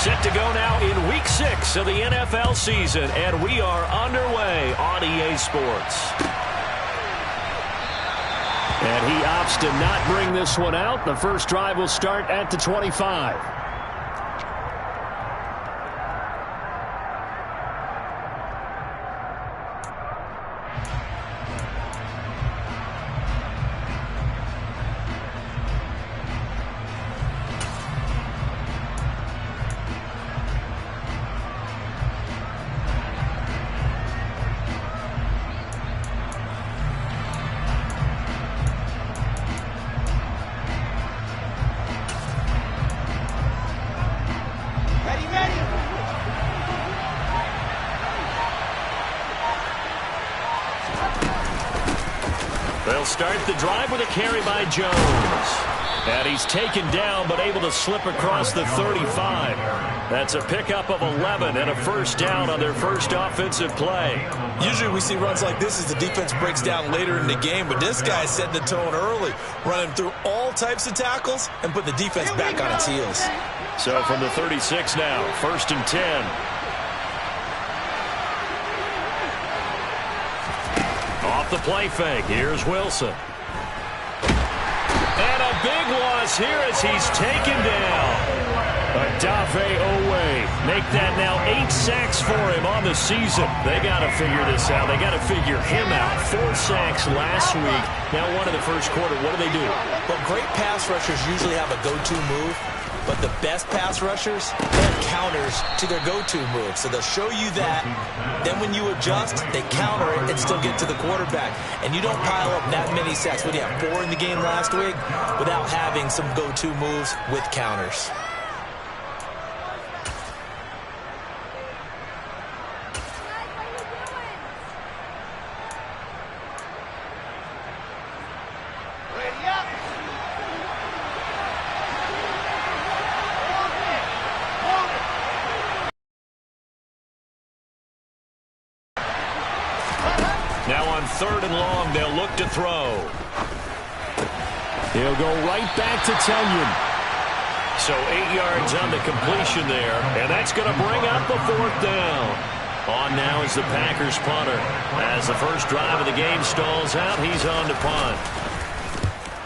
Set to go now in Week 6 of the NFL season, and we are underway on EA Sports. And he opts to not bring this one out. The first drive will start at the 25. They'll start the drive with a carry by Jones. And he's taken down but able to slip across the 35. That's a pickup of 11 and a first down on their first offensive play. Usually we see runs like this as the defense breaks down later in the game, but this guy's setting the tone early, running through all types of tackles and put the defense back on its heels. So from the 36 now, 1st and 10. Off the play fake, here's Wilson. And a big loss here as he's taken down. Odafe Oweh. Make that now 8 sacks for him on the season. They got to figure this out. They got to figure him out. 4 sacks last week. Now 1 in the first quarter. What do? Well, great pass rushers usually have a go-to move. But the best pass rushers have counters to their go-to move. So they'll show you that. Then when you adjust, they counter it and still get to the quarterback. And you don't pile up that many sacks. What do you have, 4 in the game last week? Without having some go-to moves with counters. Now on 3rd and long, they'll look to throw. He'll go right back to Kenyon. So 8 yards on the completion there, and that's going to bring up the 4th down. On now is the Packers punter. As the first drive of the game stalls out, he's on to punt.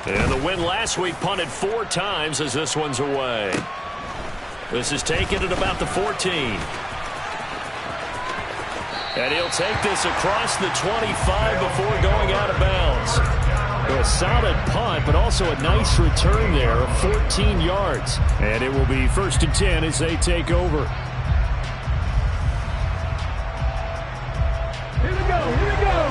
And the win last week punted 4 times as this one's away. This is taken at about the 14. And he'll take this across the 25 before going out of bounds. A solid punt, but also a nice return there of 14 yards. And it will be 1st and 10 as they take over. Here we go, here we go.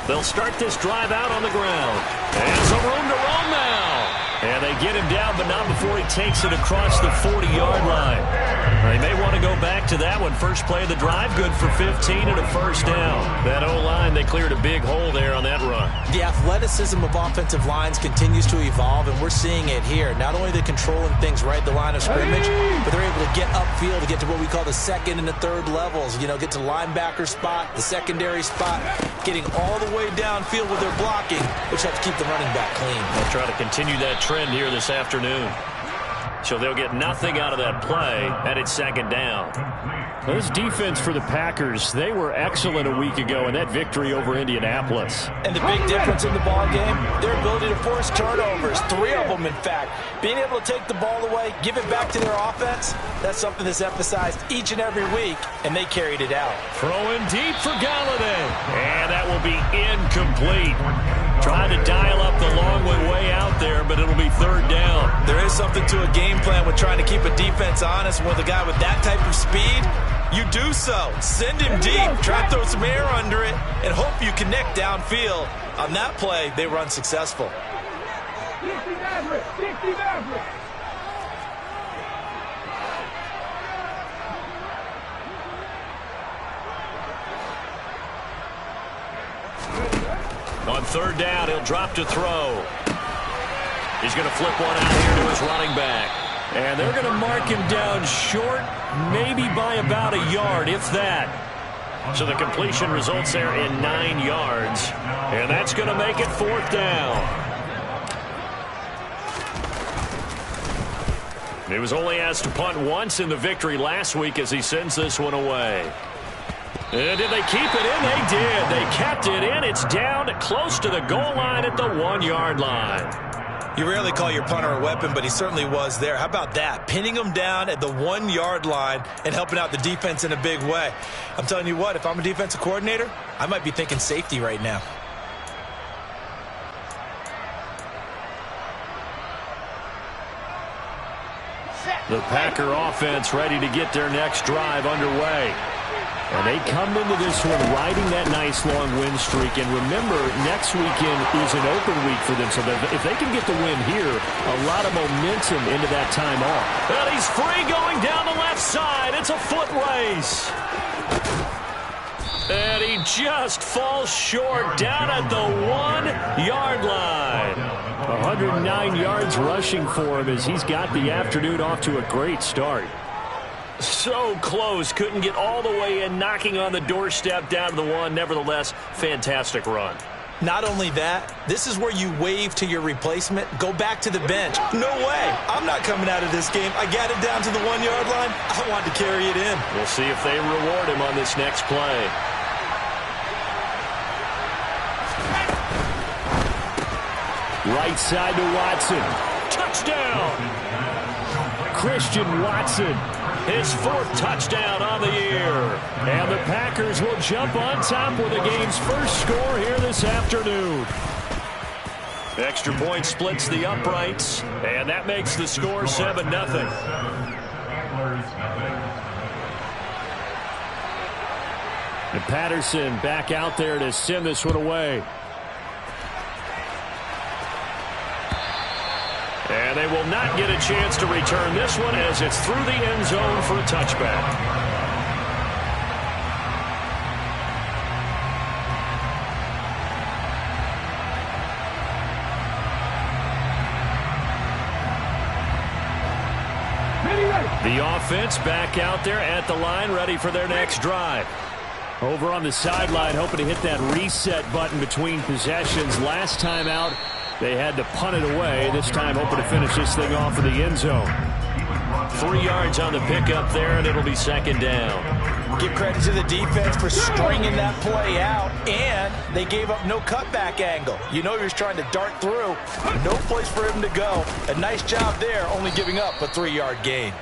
They'll start this drive out on the ground. And some room to roam now. And they get him down, but not before he takes it across the 40-yard line. They may want to go back to that one. First play of the drive, good for 15 and a first down. That O-line, they cleared a big hole there on that run. The athleticism of offensive lines continues to evolve, and we're seeing it here. Not only they're controlling things right at the line of scrimmage, but they're able to get upfield to get to what we call the 2nd and the 3rd levels. You know, get to linebacker spot, the secondary spot, getting all the way downfield with their blocking, which helps keep the running back clean. They'll try to continue that trend here this afternoon. So they'll get nothing out of that play, and it's 2nd down. This defense for the Packers, they were excellent a week ago in that victory over Indianapolis. And the big difference in the ball game, their ability to force turnovers, 3 of them in fact. Being able to take the ball away, give it back to their offense, that's something that's emphasized each and every week, and they carried it out. Throwing deep for Galladay, and that will be incomplete. Trying to dial up the long way out there, but it'll be 3rd down. There is something to a game plan with trying to keep a defense honest. With a guy with that type of speed, you do so. Send him deep, try to throw some air under it, and hope you connect downfield. On that play, they run successful. 60 Maverick, 60 Maverick. On 3rd down, he'll drop to throw. He's going to flip one out here to his running back. And they're going to mark him down short, maybe by about a yard, if that. So the completion results there in 9 yards. And that's going to make it 4th down. He was only asked to punt once in the victory last week as he sends this one away. And did they keep it in? They did. They kept it in. It's down close to the goal line at the 1-yard line. You rarely call your punter a weapon, but he certainly was there. How about that? Pinning him down at the 1-yard line and helping out the defense in a big way. I'm telling you what, if I'm a defensive coordinator, I might be thinking safety right now. The Packer offense ready to get their next drive underway. And they come into this one riding that nice long win streak. And remember, next weekend is an open week for them. So if they can get the win here, a lot of momentum into that time off. And he's free going down the left side. It's a foot race. And he just falls short down at the 1-yard line. 109 yards rushing for him as he's got the afternoon off to a great start. So close. Couldn't get all the way in, knocking on the doorstep down to the 1. Nevertheless, fantastic run. Not only that, this is where you wave to your replacement. Go back to the bench. No way. I'm not coming out of this game. I got it down to the 1-yard line. I want to carry it in. We'll see if they reward him on this next play. Right side to Watson. Touchdown! Christian Watson. His 4th touchdown on the year. And the Packers will jump on top with the game's first score here this afternoon. Extra point splits the uprights, and that makes the score 7-0. And Patterson back out there to send this one away. And they will not get a chance to return this one as it's through the end zone for a touchback. The offense back out there at the line, ready for their next drive. Over on the sideline, hoping to hit that reset button between possessions. Last time out, they had to punt it away. This time hoping to finish this thing off in the end zone. 3 yards on the pickup there, and it'll be 2nd down. Give credit to the defense for stringing that play out, and they gave up no cutback angle. You know he was trying to dart through. No place for him to go. A nice job there, only giving up a 3-yard gain.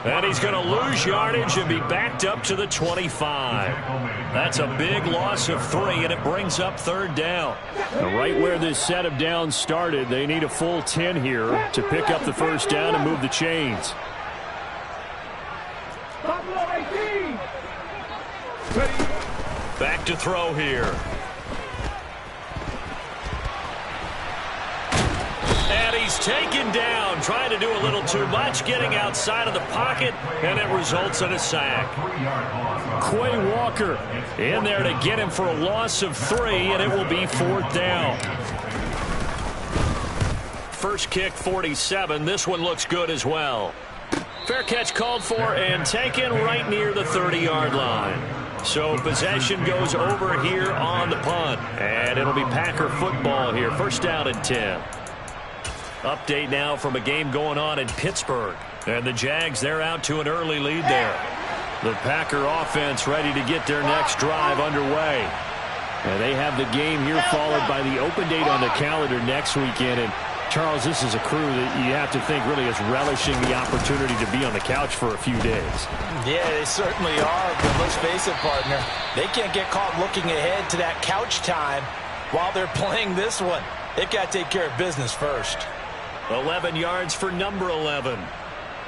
And he's going to lose yardage and be backed up to the 25. That's a big loss of 3, and it brings up 3rd down. Now, right where this set of downs started, they need a full 10 here to pick up the first down and move the chains. Back to throw here. And he's taken down, trying to do a little too much, getting outside of the pocket, and it results in a sack. Quay Walker in there to get him for a loss of 3, and it will be 4th down. First kick, 47. This one looks good as well. Fair catch called for and taken right near the 30-yard line. So possession goes over here on the punt, and it'll be Packer football here. First down and 10. Update now from a game going on in Pittsburgh. And the Jags, they're out to an early lead there. The Packer offense ready to get their next drive underway. And they have the game here followed by the open date on the calendar next weekend. And Charles, this is a crew that you have to think really is relishing the opportunity to be on the couch for a few days. Yeah, they certainly are. But let's face it, partner, they can't get caught looking ahead to that couch time while they're playing this one. They've got to take care of business first. 11 yards for number 11.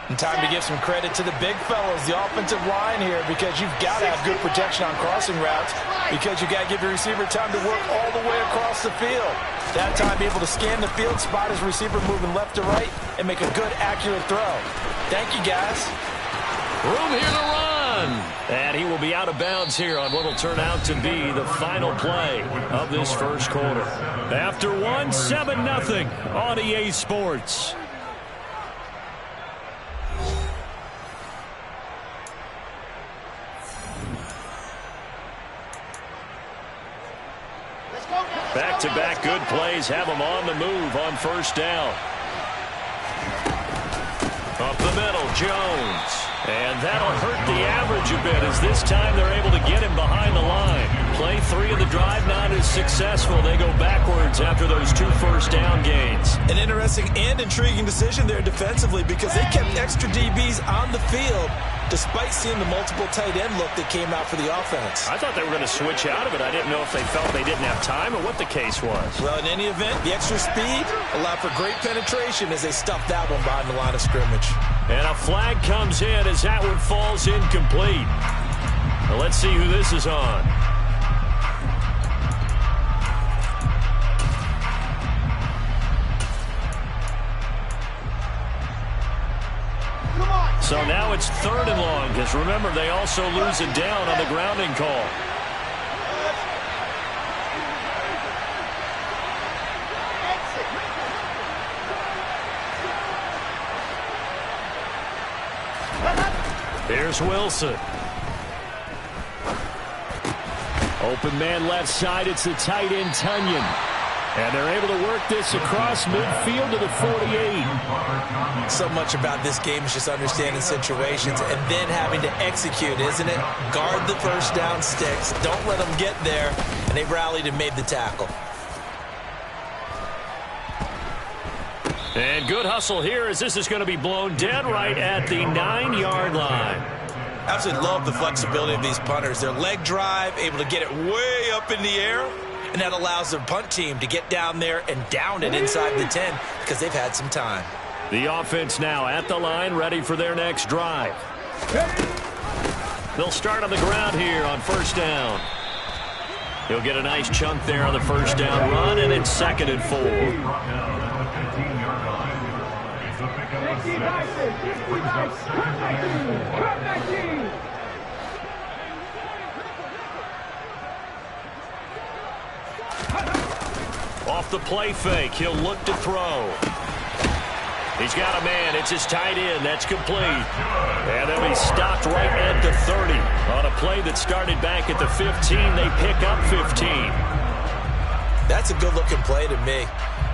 And time to give some credit to the big fellas, the offensive line here, because you've got to have good protection on crossing routes, because you've got to give your receiver time to work all the way across the field. That time, be able to scan the field, spot his receiver moving left to right, and make a good, accurate throw. Thank you, guys. Room here to run. And he will be out of bounds here on what will turn out to be the final play of this first quarter. After one, 7-0 on EA Sports. Back-to-back good plays have them on the move on first down. Up the middle, Jones. And that'll hurt the average a bit as this time they're able to get him behind the line. Play 3 of the drive not as successful. They go backwards after those 2 first down gains. An interesting and intriguing decision there defensively because they kept extra DBs on the field despite seeing the multiple tight end look that came out for the offense. I thought they were going to switch out of it. I didn't know if they felt they didn't have time or what the case was. Well, in any event, the extra speed allowed for great penetration as they stuffed that one behind the line of scrimmage. And a flag comes in as that one falls incomplete. Now let's see who this is on. So now it's 3rd and long because remember they also lose it down on the grounding call. Here's Wilson. Open man left side. It's the tight end, Tunyon. And they're able to work this across midfield to the 48. So much about this game is just understanding situations and then having to execute, isn't it? Guard the first down sticks. Don't let them get there. And they rallied and made the tackle. And good hustle here as this is going to be blown dead right at the 9-yard line. Absolutely love the flexibility of these punters. Their leg drive, able to get it way up in the air, and that allows their punt team to get down there and down it inside the 10 because they've had some time. The offense now at the line, ready for their next drive. They'll start on the ground here on first down. He'll get a nice chunk there on the first down run, and it's 2nd and 4. Off the play fake, he'll look to throw. He's got a man. It's his tight end. That's complete. And then he's stopped right at the 30. On a play that started back at the 15, they pick up 15. That's a good-looking play to me.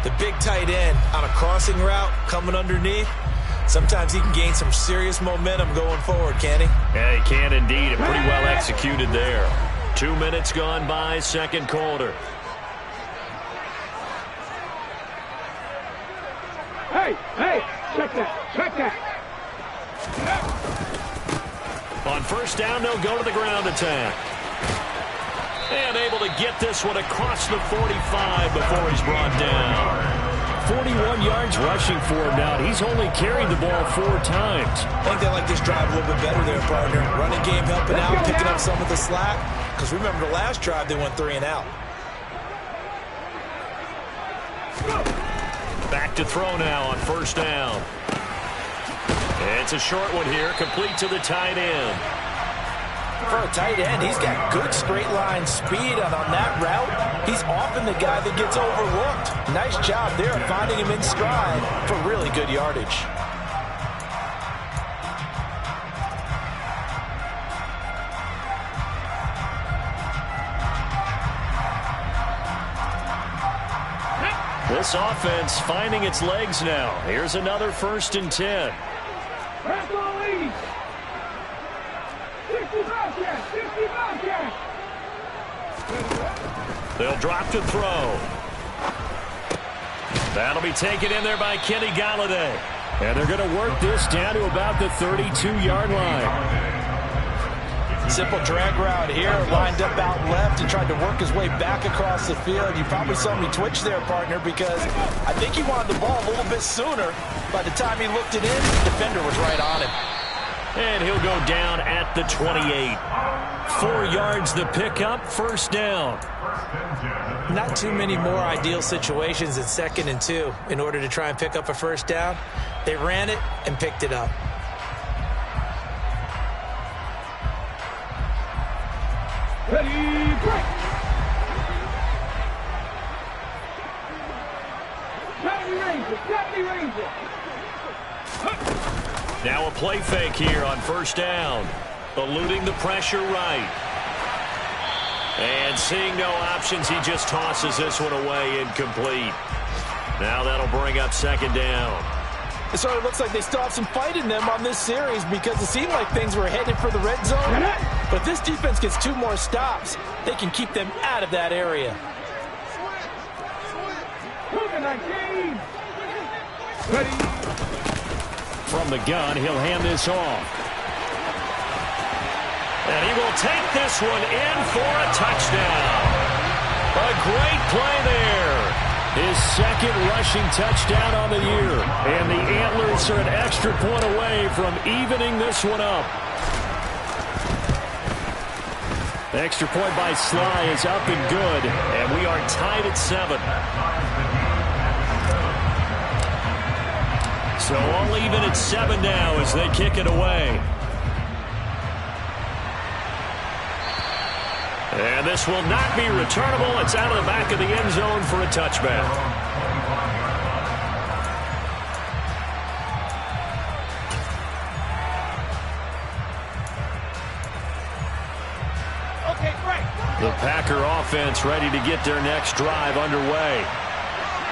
The big tight end on a crossing route coming underneath. Sometimes he can gain some serious momentum going forward, can he? Yeah, he can indeed. And pretty well executed there. 2 minutes gone by, 2nd quarter. Hey, check that. On first down, they'll go to the ground attack. And able to get this one across the 45 before he's brought down. 41 yards rushing for him now. He's only carried the ball 4 times. I think they like this drive a little bit better there, partner. Running game helping out, picking up some of the slack. Because remember the last drive, they went 3 and out. Back to throw now on first down. It's a short one here, complete to the tight end. For a tight end, he's got good straight line speed, and on that route, he's often the guy that gets overlooked. Nice job there of finding him in stride for really good yardage. This offense finding its legs now. Here's another 1st and 10. They'll drop to throw. That'll be taken in there by Kenny Golladay. And they're going to work this down to about the 32-yard line. Simple drag route here, lined up out left and tried to work his way back across the field. You probably saw me twitch there, partner, because I think he wanted the ball a little bit sooner. By the time he looked it in, the defender was right on him. And he'll go down at the 28. 4 yards the pickup, first down. Not too many more ideal situations in 2nd and 2 in order to try and pick up a first down. They ran it and picked it up. Ready, break! Johnny Ranger! Now a play fake here on first down. Eluding the pressure right. And seeing no options, he just tosses this one away incomplete. Now that'll bring up second down. It sort of looks like they still have some fight in them on this series because it seemed like things were headed for the red zone. But if this defense gets 2 more stops, they can keep them out of that area. From the gun, he'll hand this off. And he will take this one in for a touchdown. A great play there. His second rushing touchdown on the year. And the Antlers are an extra point away from evening this one up. The extra point by Sly is up and good. And we are tied at 7. So all even at 7 now as they kick it away. And this will not be returnable. It's out of the back of the end zone for a touchback. Okay, great. The Packer offense ready to get their next drive underway.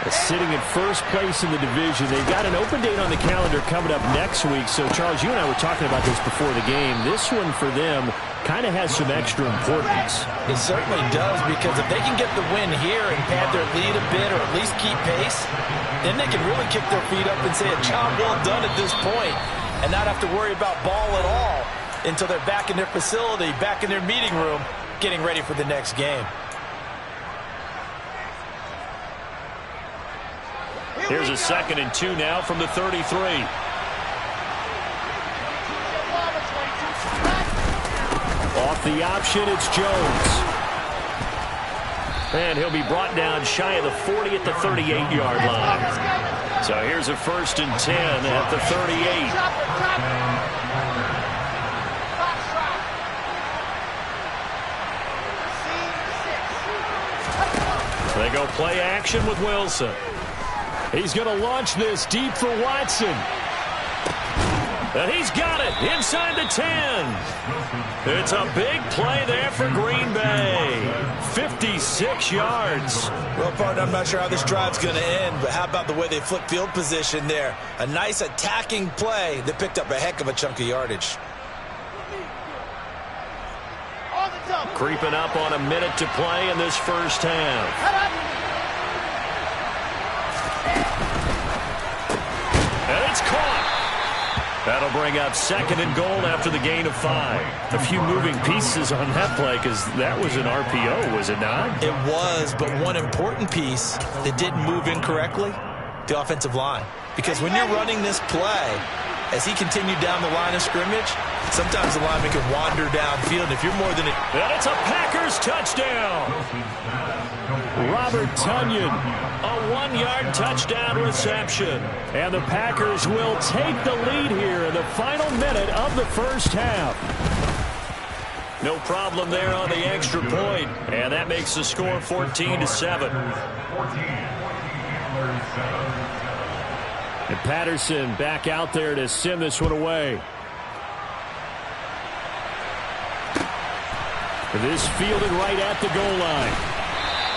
Sitting in first place in the division. They've got an open date on the calendar coming up next week. So, Charles, you and I were talking about this before the game. This one for them kind of has some extra importance. It certainly does, because if they can get the win here and pad their lead a bit or at least keep pace, then they can really kick their feet up and say a job well done at this point and not have to worry about ball at all until they're back in their facility, back in their meeting room, getting ready for the next game. Here's a 2nd and 2 now from the 33. Off the option, it's Jones. And he'll be brought down shy of the 40 at the 38-yard line. So here's a 1st and 10 at the 38. They go play action with Wilson. He's going to launch this deep for Watson. And he's got it inside the 10. It's a big play there for Green Bay. 56 yards. Well, partner, I'm not sure how this drive's going to end, but how about the way they flip field position there? A nice attacking play that picked up a heck of a chunk of yardage. Creeping up on a minute to play in this first half. And it's caught. That'll bring up 2nd and goal after the gain of 5. A few moving pieces on that play because that was an RPO, was it not? It was, but one important piece that didn't move incorrectly, the offensive line. Because when you're running this play, as he continued down the line of scrimmage, sometimes the lineman can wander downfield. And if you're more than a... And it's a Packers touchdown. Robert Tonyan. A 1-yard touchdown reception. And the Packers will take the lead here in the final minute of the first half. No problem there on the extra point. And that makes the score 14-7. And Patterson back out there to send this one away. This fielded right at the goal line.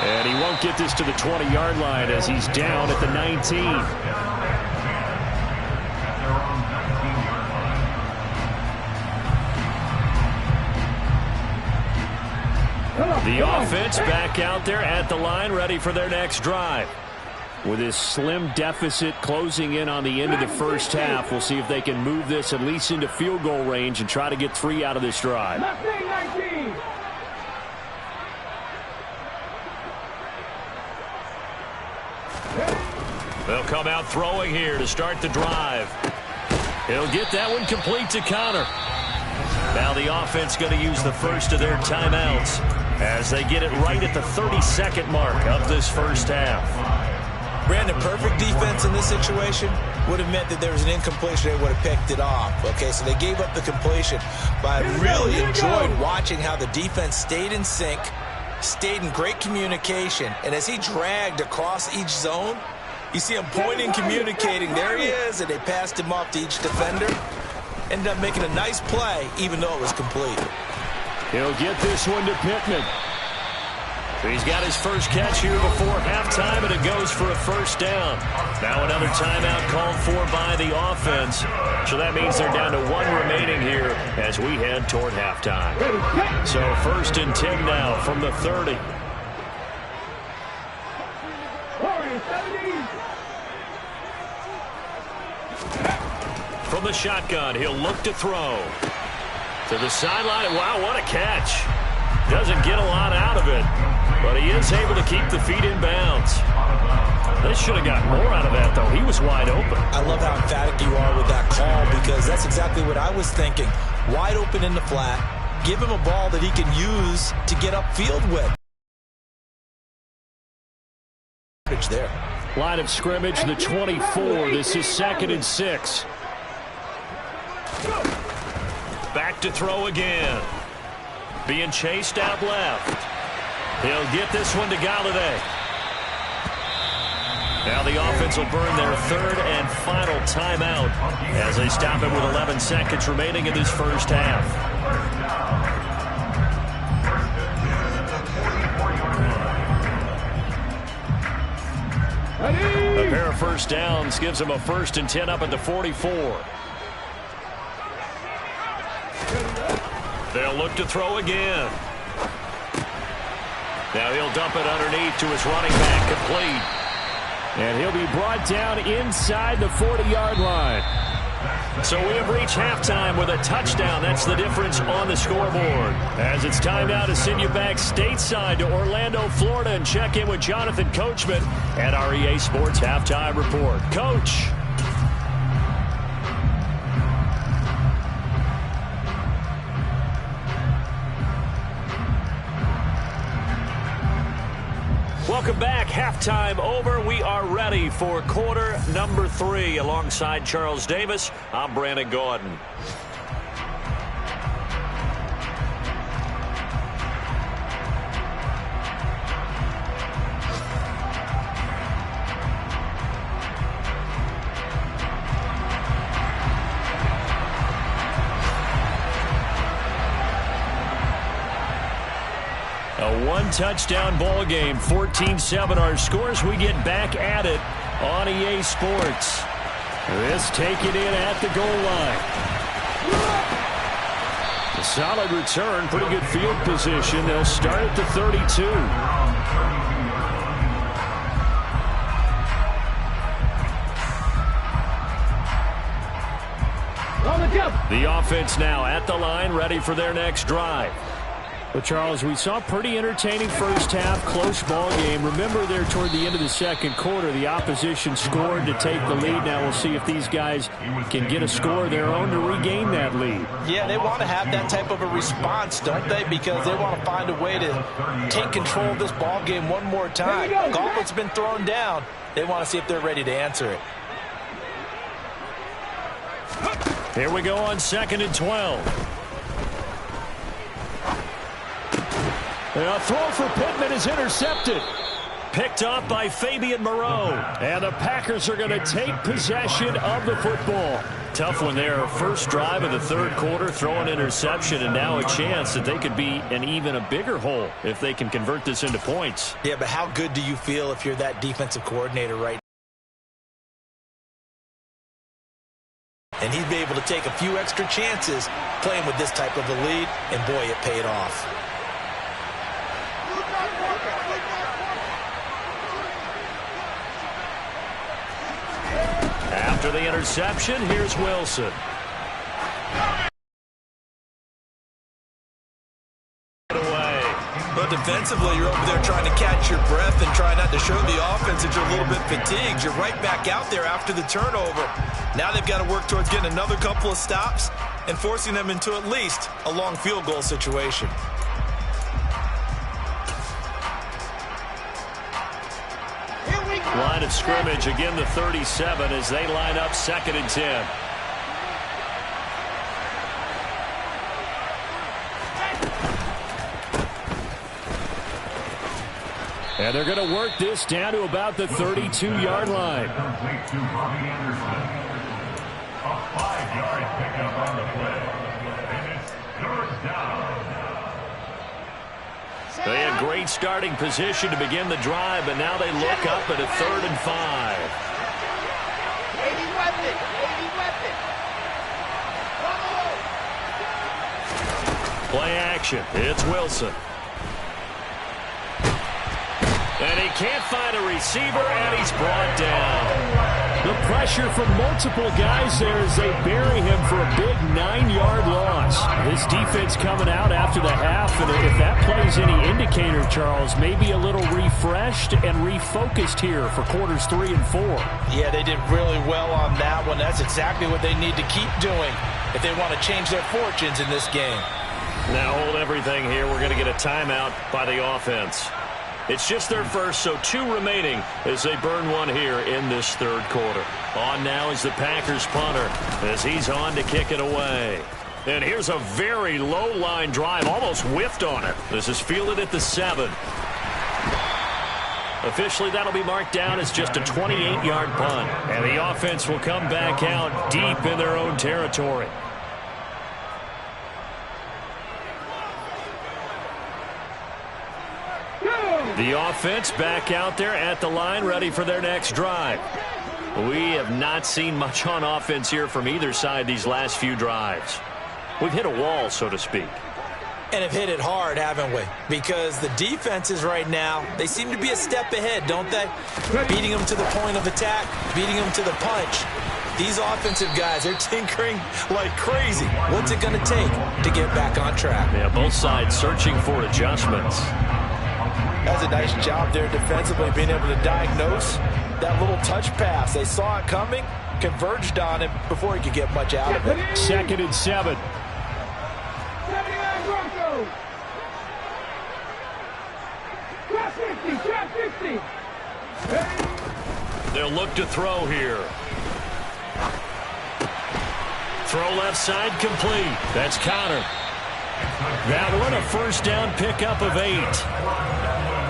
And he won't get this to the 20-yard line as he's down at the 19. The offense back out there at the line, ready for their next drive. With this slim deficit closing in on the end of the first half, we'll see if they can move this at least into field goal range and try to get 3 out of this drive. They'll come out throwing here to start the drive. He'll get that one complete to Connor. Now the offense going to use the first of their timeouts as they get it right at the 32nd mark of this first half. Brandon, perfect defense in this situation would have meant that there was an incompletion. They would have picked it off. Okay, so they gave up the completion. But I really enjoyed watching how the defense stayed in sync, stayed in great communication. And as he dragged across each zone, you see him pointing, communicating. There he is, and they passed him off to each defender. Ended up making a nice play, even though it was complete. He'll get this one to Pittman. He's got his first catch here before halftime, and it goes for a first down. Now another timeout called for by the offense. So that means they're down to 1 remaining here as we head toward halftime. So 1st and 10 now from the 30. From the shotgun, he'll look to throw. To the sideline. Wow, what a catch. Doesn't get a lot out of it, but he is able to keep the feet in bounds. They should have got more out of that, though. He was wide open. I love how emphatic you are with that call, because that's exactly what I was thinking. Wide open in the flat. Give him a ball that he can use to get upfield with. There. Line of scrimmage, the 24. This is 2nd and 6. Back to throw again. Being chased out left. He'll get this one to Galladay. Now the offense will burn their 3rd and final timeout as they stop it with 11 seconds remaining in this first half. A pair of first downs gives them a 1st and 10 up at the 44. They'll look to throw again. Now he'll dump it underneath to his running back, complete. And he'll be brought down inside the 40-yard line. So we have reached halftime with a touchdown. That's the difference on the scoreboard. As it's time now to send you back stateside to Orlando, Florida, and check in with Jonathan Coachman at our EA Sports Halftime Report. Coach. Welcome back. Halftime over. We are ready for quarter number 3. Alongside Charles Davis, I'm Brandon Gaudin. A one-touchdown ball game, 14-7 our scores. We get back at it on EA Sports. This taken in at the goal line. A solid return, pretty good field position. They'll start at the 32. The offense now at the line, ready for their next drive. Well, Charles, we saw pretty entertaining first half, close ball game. Remember there toward the end of the second quarter, the opposition scored to take the lead. Now we'll see if these guys can get a score of their own to regain that lead. Yeah, they want to have that type of a response, don't they? Because they want to find a way to take control of this ball game one more time. Gauntlet's been thrown down. They want to see if they're ready to answer it. Here we go on 2nd and 12. A throw for Pittman is intercepted. Picked off by Fabian Moreau. And the Packers are going to take possession of the football. Tough one there. First drive of the third quarter, throw an interception, and now a chance that they could be in even a bigger hole if they can convert this into points. Yeah, but how good do you feel if you're that defensive coordinator right now? And he'd be able to take a few extra chances playing with this type of a lead, and boy, it paid off. After the interception, here's Wilson. Away. But defensively, you're over there trying to catch your breath and try not to show the offense that you're a little bit fatigued. You're right back out there after the turnover. Now they've got to work towards getting another couple of stops and forcing them into at least a long field goal situation. Line of scrimmage, again the 37 as they line up 2nd and 10. And they're going to work this down to about the 32-yard line. A 5-yard pickup on the play. And it's 3rd down. They had great starting position to begin the drive, but now they look up at a 3rd and 5. Play action. It's Wilson. And he can't find a receiver, and he's brought down. The pressure from multiple guys there as they bury him for a big 9-yard loss. This defense coming out after the half, and if that plays any indicator, Charles, maybe a little refreshed and refocused here for quarters 3 and 4. Yeah, they did really well on that one. That's exactly what they need to keep doing if they want to change their fortunes in this game. Now hold everything here. We're going to get a timeout by the offense. It's just their first, so 2 remaining as they burn one here in this 3rd quarter. On now is the Packers punter as he's on to kick it away. And here's a very low line drive, almost whiffed on it. This is fielded at the 7. Officially, that'll be marked down as just a 28-yard punt. And the offense will come back out deep in their own territory. The offense back out there at the line, ready for their next drive. We have not seen much on offense here from either side these last few drives. We've hit a wall, so to speak. And have hit it hard, haven't we? Because the defenses right now, they seem to be a step ahead, don't they? Beating them to the point of attack, beating them to the punch. These offensive guys, they're tinkering like crazy. What's it going to take to get back on track? Yeah, both sides searching for adjustments. That's a nice job there defensively, being able to diagnose that little touch pass. They saw it coming, converged on him before he could get much out of it. 2nd and 7. 79 Broncos. Drop 50, drop 50. They'll look to throw here. Throw left side complete. That's Connor. That one a first down pickup of 8.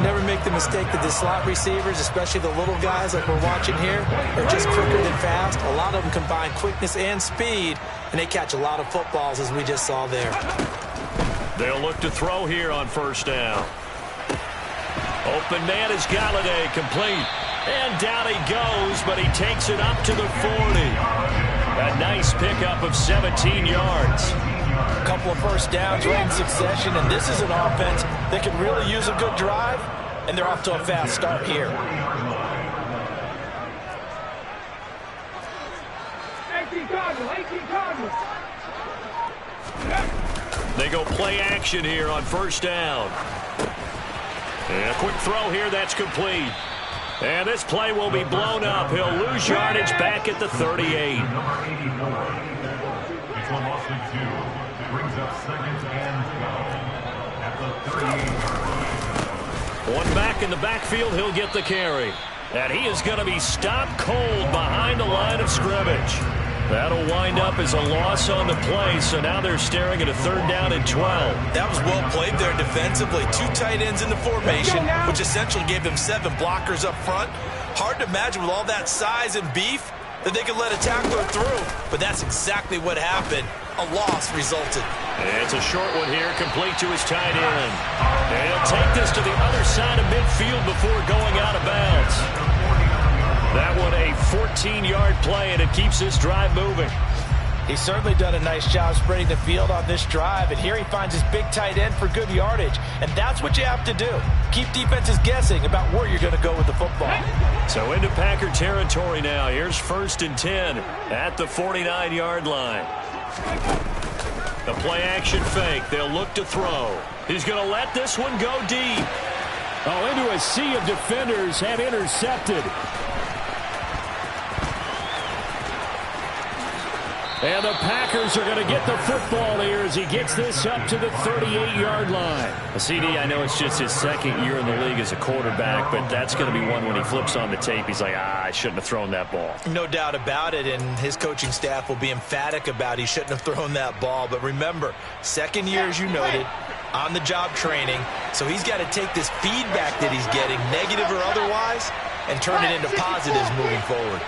Never make the mistake that the slot receivers, especially the little guys like we're watching here, are just quicker than fast. A lot of them combine quickness and speed, and they catch a lot of footballs, as we just saw there. They'll look to throw here on first down. Open man is Galladay, complete. And down he goes, but he takes it up to the 40. A nice pickup of 17 yards. A couple of first downs right in succession, and this is an offense that can really use a good drive, and they're off to a fast start here. 18 Cardinals. They go play action here on first down. And a quick throw here, that's complete. And this play will be blown up. He'll lose yardage back at the 38. Number 84. It's a loss of 2. Brings up 2nd and 12 at the 38-yard line. One back in the backfield, he'll get the carry. And he is going to be stopped cold behind the line of scrimmage. That'll wind up as a loss on the play, so now they're staring at a 3rd down and 12. That was well played there defensively. 2 tight ends in the formation, which essentially gave them 7 blockers up front. Hard to imagine with all that size and beef that they could let a tackler through, but that's exactly what happened. A loss resulted. It's a short one here, complete to his tight end. And he'll take this to the other side of midfield before going out of bounds. That one a 14-yard play, and it keeps this drive moving. He's certainly done a nice job spreading the field on this drive, and here he finds his big tight end for good yardage. And that's what you have to do. Keep defenses guessing about where you're going to go with the football. So into Packer territory now. Here's 1st and 10 at the 49-yard line. The play action fake. They'll look to throw. He's going to let this one go deep. Oh, into a sea of defenders and intercepted. And the Packers are going to get the football here as he gets this up to the 38-yard line. CD, I know it's just his 2nd year in the league as a quarterback, but that's going to be one when he flips on the tape. He's like, I shouldn't have thrown that ball. No doubt about it, and his coaching staff will be emphatic about he shouldn't have thrown that ball. But remember, 2nd year, as you noted, on-the-job training. So he's got to take this feedback that he's getting, negative or otherwise, and turn it into positives moving forward.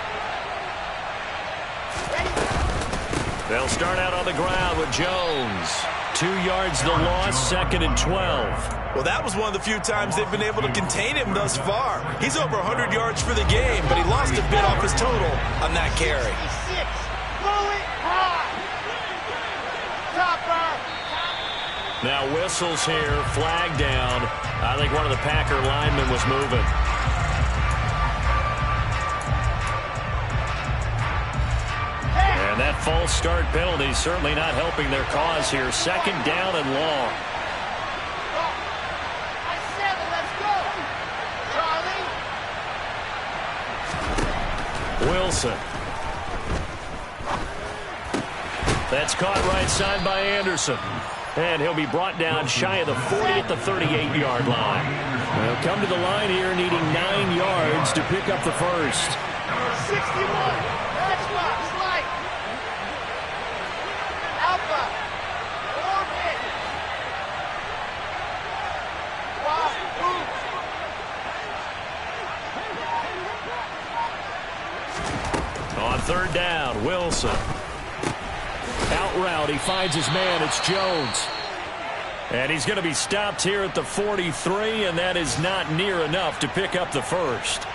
They'll start out on the ground with Jones. 2 yards the loss, 2nd and 12. Well, that was one of the few times they've been able to contain him thus far. He's over 100 yards for the game, but he lost a bit off his total on that carry. Now whistles here, flag down. I think one of the Packer linemen was moving. And that false start penalty certainly not helping their cause here. 2nd down and long. Wilson. That's caught right side by Anderson. And he'll be brought down shy of the 40 at the 38-yard line. They'll come to the line here needing 9 yards to pick up the first. 61. On 3rd down, Wilson. Out route, he finds his man. It's Jones. And he's going to be stopped here at the 43, and that is not near enough to pick up the first.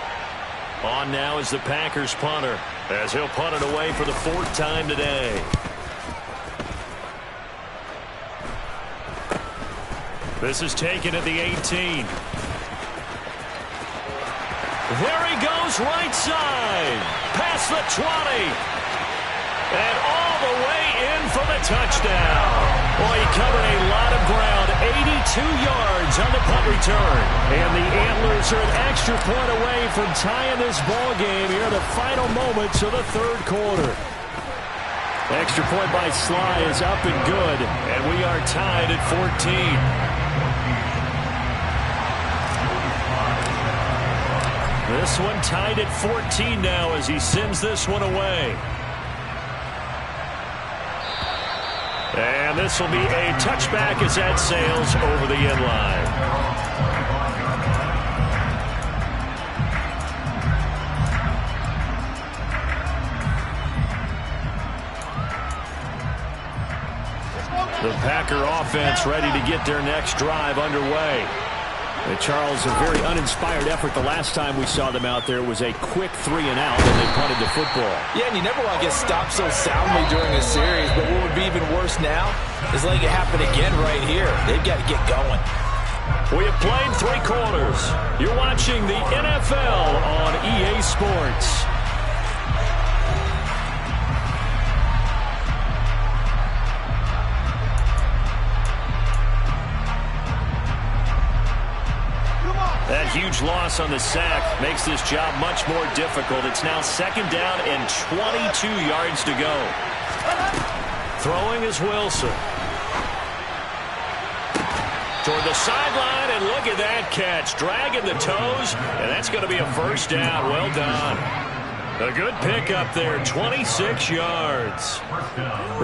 On now is the Packers punter, as he'll punt it away for the 4th time today. This is taken at the 18. There he goes, right side. Past the 20. And all the way in for the touchdown. Boy, he covered a lot of ground. 82 yards on the punt return. And the Antlers are an extra point away from tying this ball game here in the final moments of the 3rd quarter. Extra point by Sly is up and good. And we are tied at 14. This one tied at 14 now as he sends this one away. And this will be a touchback as that sails over the end line. The Packer offense ready to get their next drive underway. Charles, a very uninspired effort the last time we saw them out there. Was a quick 3 and out when they punted the football. Yeah, and you never want to get stopped so soundly during a series, but what would be even worse now is letting it happen again right here. They've got to get going. We have played 3 quarters. You're watching the NFL on EA Sports. That huge loss on the sack makes this job much more difficult. It's now 2nd down and 22 yards to go. Throwing is Wilson. Toward the sideline, and look at that catch. Dragging the toes, and that's going to be a 1st down. Well done. A good pickup there, 26 yards.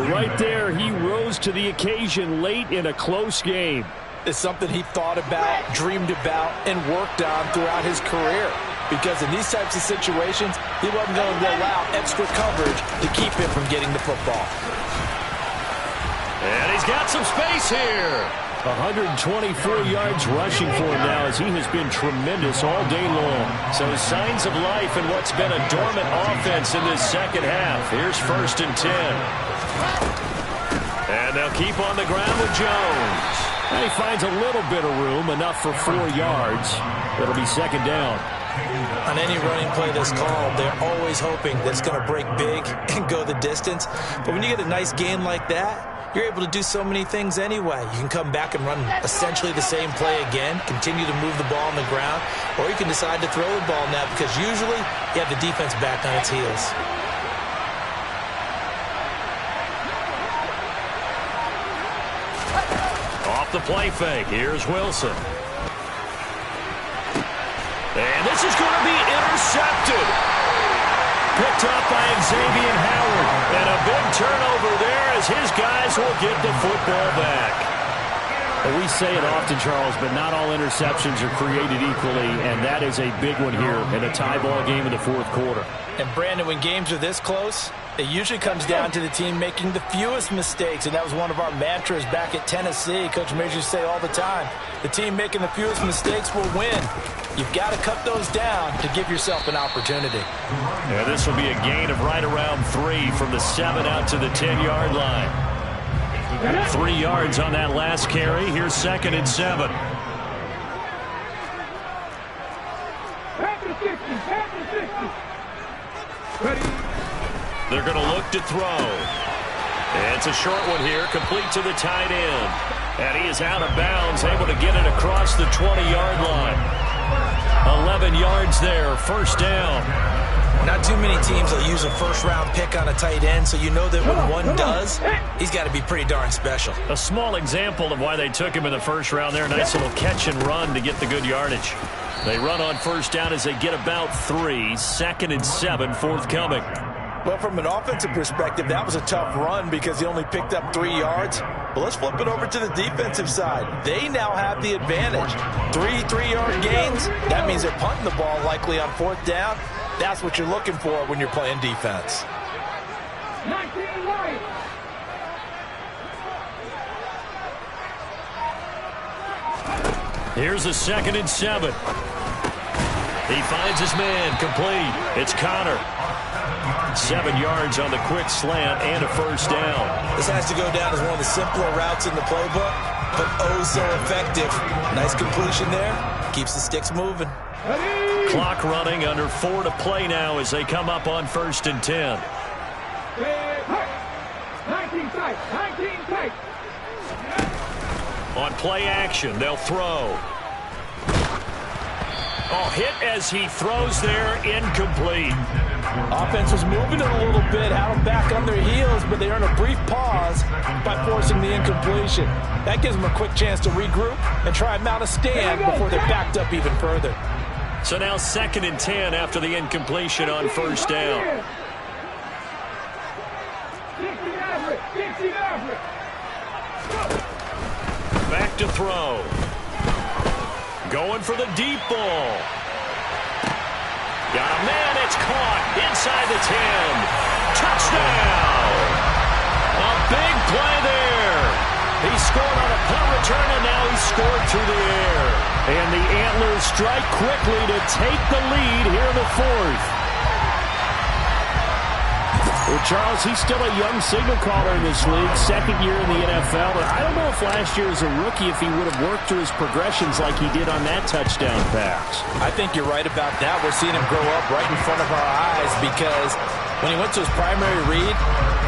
Right there, he rose to the occasion late in a close game. Is something he thought about, dreamed about, and worked on throughout his career. Because in these types of situations, he wasn't going to allow extra coverage to keep him from getting the football. And he's got some space here. 124 yards rushing for him now as he has been tremendous all day long. So signs of life in what's been a dormant offense in this 2nd half. Here's 1st and 10. And they'll keep on the ground with Jones. And he finds a little bit of room, enough for 4 yards. It'll be 2nd down. On any running play that's called, they're always hoping that it's going to break big and go the distance. But when you get a nice game like that, you're able to do so many things anyway. You can come back and run essentially the same play again, continue to move the ball on the ground, or you can decide to throw the ball now because usually you have the defense back on its heels. The play fake. Here's Wilson. And this is going to be intercepted. Picked up by Xavier Howard. And a big turnover there as his guys will get the football back. Well, we say it often, Charles, but not all interceptions are created equally, and that is a big one here in a tie ball game in the fourth quarter. And, Brandon, when games are this close, it usually comes down to the team making the fewest mistakes, and that was one of our mantras back at Tennessee. Coach Major used to say all the time, the team making the fewest mistakes will win. You've got to cut those down to give yourself an opportunity. Yeah, this will be a gain of right around 3 from the 7 out to the 10-yard line. 3 yards on that last carry. Here's 2nd and 7. They're going to look to throw. And it's a short one here, complete to the tight end. And he is out of bounds, able to get it across the 20-yard line. 11 yards there, first down. Not too many teams will use a first-round pick on a tight end, so you know that when one does, he's got to be pretty darn special. A small example of why they took him in the first round there. Nice little catch and run to get the good yardage. They run on first down as they get about 3. 2nd and 7, forthcoming. Well, from an offensive perspective, that was a tough run because he only picked up 3 yards. But let's flip it over to the defensive side. They now have the advantage. 3-3-yard gains. That means they're punting the ball likely on 4th down. That's what you're looking for when you're playing defense. 19 right. Here's a 2nd and 7. He finds his man, complete. It's Connor. 7 yards on the quick slant and a first down. This has to go down as one of the simpler routes in the playbook, but oh so effective. Nice completion there. Keeps the sticks moving. Clock running, under 4 to play now as they come up on 1st and 10. 19 tight. 19 tight. On play action, they'll throw. Oh, hit as he throws there, incomplete. Offense was moving it a little bit, had them back on their heels, but they earn a brief pause by forcing the incompletion. That gives them a quick chance to regroup and try and mount a stand before they're backed up even further. So now 2nd and 10 after the incompletion on first down. Back to throw. Going for the deep ball. Got a man, it's caught inside the 10. Touchdown! A big play there. He scored on a punt return, and now he scored through the air. And the Antlers strike quickly to take the lead here in the 4th. Well, Charles, he's still a young signal caller in this league, 2nd year in the NFL. But I don't know if last year as a rookie, if he would have worked through his progressions like he did on that touchdown pass. I think you're right about that. We're seeing him grow up right in front of our eyes because when he went to his primary read,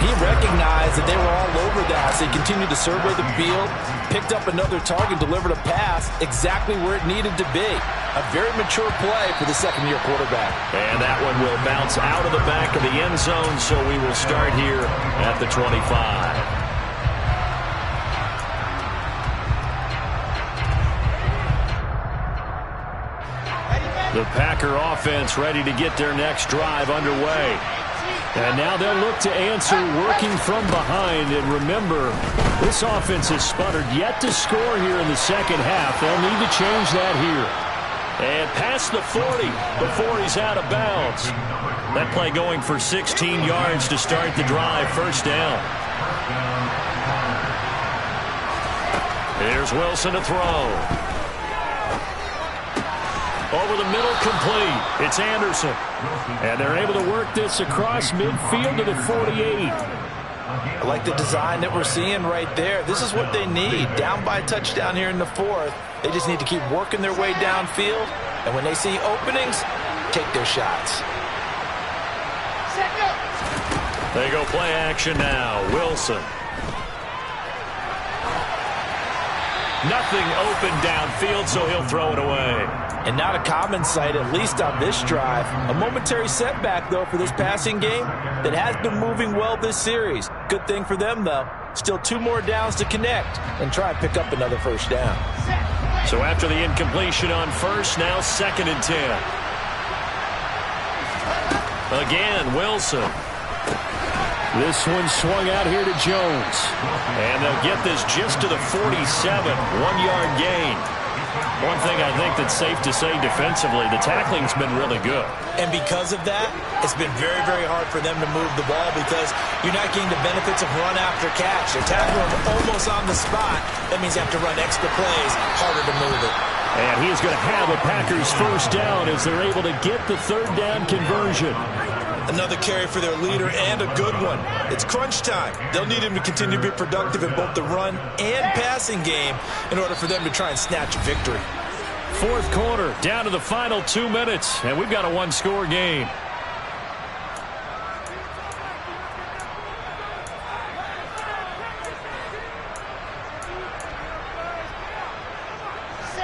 he recognized that they were all over that. So he continued to survey the field, picked up another target, delivered a pass exactly where it needed to be. A very mature play for the second-year quarterback. And that one will bounce out of the back of the end zone, so we will start here at the 25. The Packer offense ready to get their next drive underway. And now they'll look to answer working from behind. And remember, this offense has sputtered yet to score here in the second half. They'll need to change that here. And past the 40 before he's out of bounds. That play going for 16 yards to start the drive. First down. Here's Wilson to throw. Over the middle, complete. It's Anderson. And they're able to work this across midfield to the 48. I like the design that we're seeing right there. This is what they need. Down by a touchdown here in the 4th. They just need to keep working their way downfield. And when they see openings, take their shots. They go play action now. Wilson. Nothing open downfield, so he'll throw it away. And not a common sight, at least on this drive. A momentary setback, though, for this passing game that has been moving well this series. Good thing for them, though. Still 2 more downs to connect and try and pick up another first down. So after the incompletion on first, now 2nd and 10. Again, Wilson. This one swung out here to Jones. And they'll get this just to the 47, 1-yard gain. One thing I think that's safe to say defensively, the tackling's been really good. And because of that, it's been very, very hard for them to move the ball because you're not getting the benefits of run after catch. They're tackling them almost on the spot. That means you have to run extra plays, harder to move it. And he's going to have a Packers first down as they're able to get the third down conversion. Another carry for their leader and a good one. It's crunch time. They'll need him to continue to be productive in both the run and passing game in order for them to try and snatch a victory. Fourth quarter, down to the final 2 minutes, and we've got a one-score game.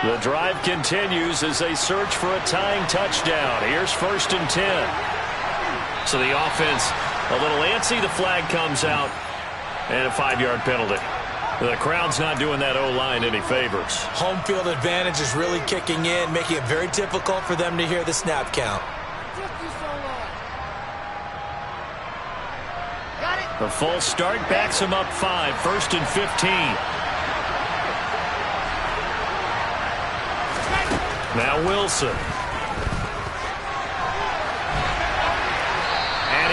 The drive continues as they search for a tying touchdown. Here's 1st and 10. So the offense a little antsy. The flag comes out and a 5-yard penalty. The crowd's not doing that O-line any favors. Home field advantage is really kicking in, making it very difficult for them to hear the snap count. A false start backs him up 5. 1st and 15. Now Wilson.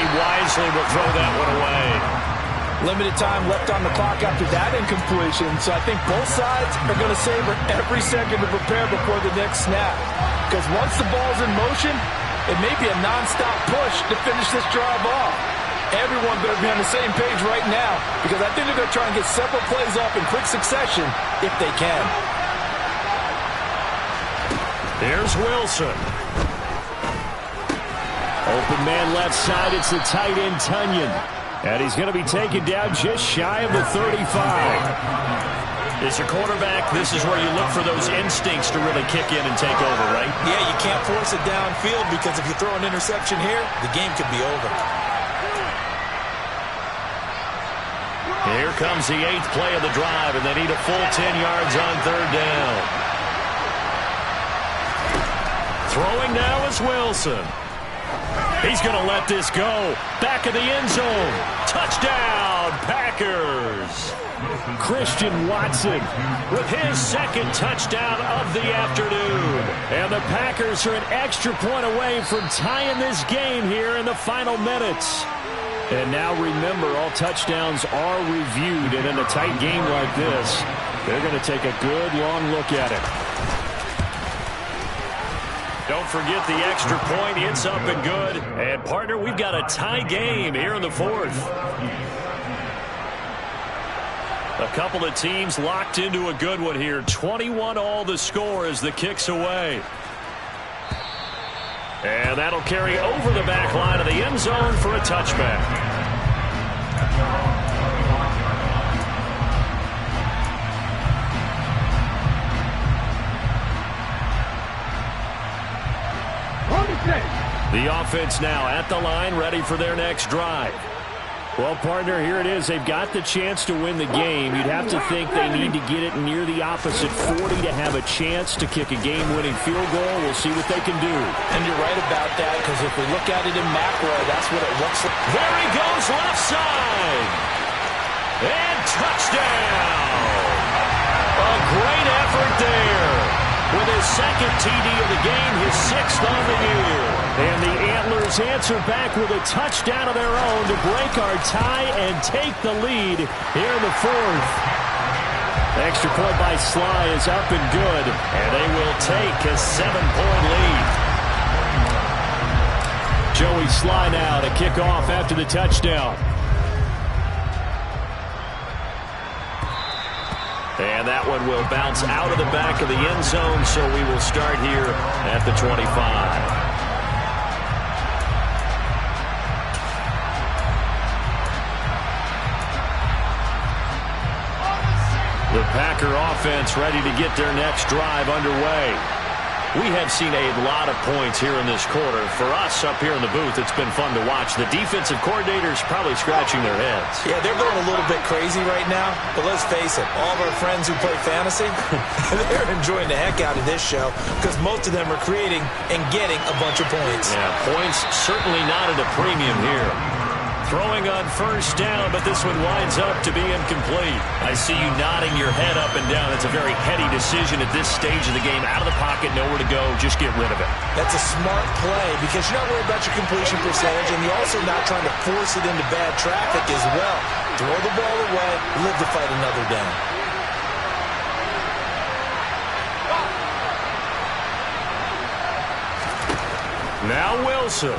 Wisely will throw that one away. Limited time left on the clock after that incompletion, so I think both sides are going to savor every second to prepare before the next snap. Because once the ball's in motion, it may be a nonstop push to finish this drive off. Everyone better be on the same page right now, because I think they're going to try and get several plays off in quick succession if they can. Here's Wilson. Open man left side, it's the tight end Tunyon. And he's going to be taken down just shy of the 35. As a quarterback, this is where you look for those instincts to really kick in and take over, right? Yeah, you can't force it downfield because if you throw an interception here, the game could be over. Here comes the 8th play of the drive, and they need a full 10 yards on 3rd down. Throwing now is Wilson. He's going to let this go. Back of the end zone. Touchdown, Packers. Christian Watson with his 2nd touchdown of the afternoon. And the Packers are an extra point away from tying this game here in the final minutes. And now remember, all touchdowns are reviewed. And in a tight game like this, they're going to take a good long look at it. Don't forget the extra point. It's up and good. And, partner, we've got a tie game here in the 4th. A couple of teams locked into a good one here. 21-all the score as the kick's away. And that'll carry over the back line of the end zone for a touchback. The offense now at the line, ready for their next drive. Well, partner, here it is. They've got the chance to win the game. You'd have to think they need to get it near the opposite 40 to have a chance to kick a game-winning field goal. We'll see what they can do. And you're right about that, because if we look at it in macro, that's what it looks like. There he goes, left side. And touchdown. A great effort there. With his 2nd TD of the game, his 6th on the year. And the Antlers answer back with a touchdown of their own to break our tie and take the lead here in the 4th. Extra point by Sly is up and good. And they will take a 7-point lead. Joey Sly now to kick off after the touchdown. And that one will bounce out of the back of the end zone, so we will start here at the 25. The Packer offense ready to get their next drive underway. We have seen a lot of points here in this quarter. For us up here in the booth, it's been fun to watch. The defensive coordinators probably scratching their heads. Yeah, they're going a little bit crazy right now. But let's face it, all of our friends who play fantasy, they're enjoying the heck out of this show because most of them are creating and getting a bunch of points. Yeah, points certainly not at a premium here. Throwing on first down, but this one winds up to be incomplete. I see you nodding your head up and down. It's a very heady decision at this stage of the game. Out of the pocket, nowhere to go. Just get rid of it. That's a smart play because you're not worried about your completion percentage, and you're also not trying to force it into bad traffic as well. Throw the ball away, live to fight another down. Now Wilson.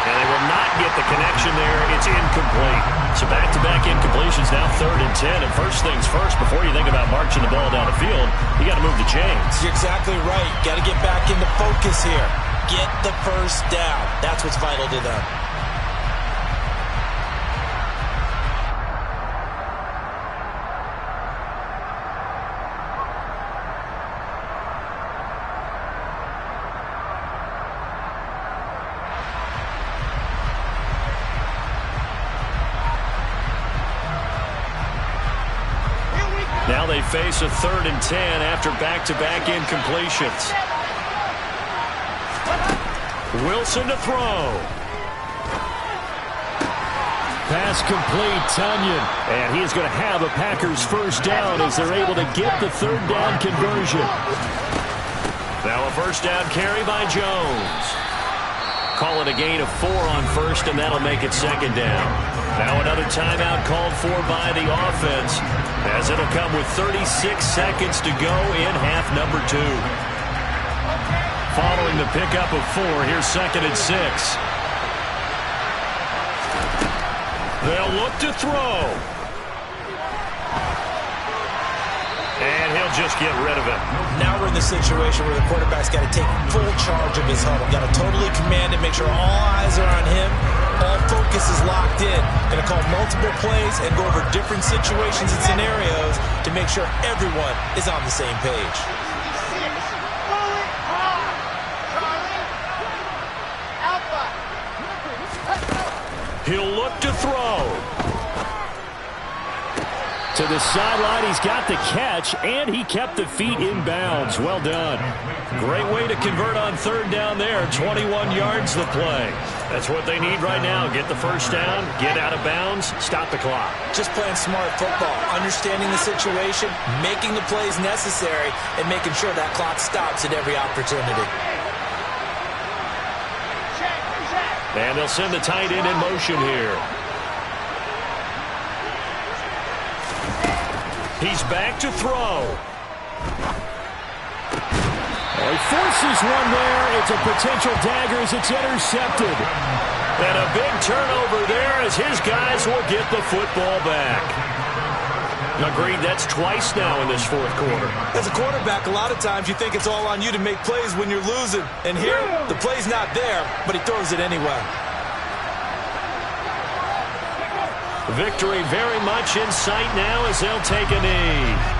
And they will not get the connection there. It's incomplete. So back-to-back incompletions, now 3rd and 10. And first things first, before you think about marching the ball down the field, you got to move the chains. You're exactly right. Got to get back into focus here. Get the first down. That's what's vital to them. Now they face a 3rd and 10 after back-to-back incompletions. Wilson to throw. Pass complete, Tonyan. And he is going to have a Packers first down as they're able to get the 3rd down conversion. Now a first down carry by Jones. Call it a gain of 4 on first, and that'll make it 2nd down. Now another timeout called for by the offense, as it'll come with 36 seconds to go in half number 2. Following the pickup of 4, here's 2nd and 6. They'll look to throw. And he'll just get rid of it. Now we're in the situation where the quarterback's got to take full charge of his huddle. Got to totally command it, make sure all eyes are on him. All focus is locked in. Going to call multiple plays and go over different situations and scenarios to make sure everyone is on the same page. He'll look to throw. To the sideline, he's got the catch, and he kept the feet in bounds. Well done. Great way to convert on 3rd down there. 21 yards the play. That's what they need right now. Get the first down, get out of bounds, stop the clock. Just playing smart football, understanding the situation, making the plays necessary, and making sure that clock stops at every opportunity. And they'll send the tight end in motion here. He's back to throw. He forces one there. It's a potential dagger as it's intercepted. And a big turnover there as his guys will get the football back. Agreed, that's twice now in this 4th quarter. As a quarterback, a lot of times you think it's all on you to make plays when you're losing. And here, the play's not there, but he throws it anyway. Victory very much in sight now as they'll take a knee.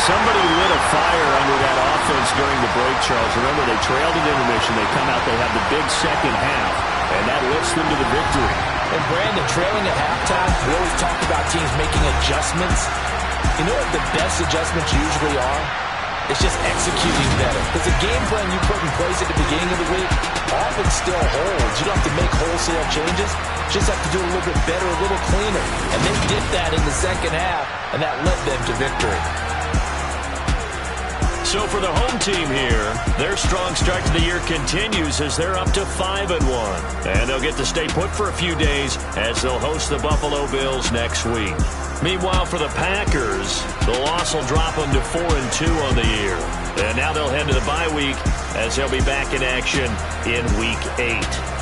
Somebody lit a fire under that offense during the break, Charles. Remember, they trailed at intermission. They come out, they have the big second half, and that lifts them to the victory. And Brandon, trailing at halftime, we always talk about teams making adjustments. You know what the best adjustments usually are? It's just executing better. Because the game plan you put in place at the beginning of the week often still holds. You don't have to make wholesale changes. You just have to do a little bit better, a little cleaner. And they did that in the second half, and that led them to victory. So for the home team here, their strong start to the year continues as they're up to 5-1. And they'll get to stay put for a few days as they'll host the Buffalo Bills next week. Meanwhile, for the Packers, the loss will drop them to 4-2 on the year. And now they'll head to the bye week as they'll be back in action in Week 8.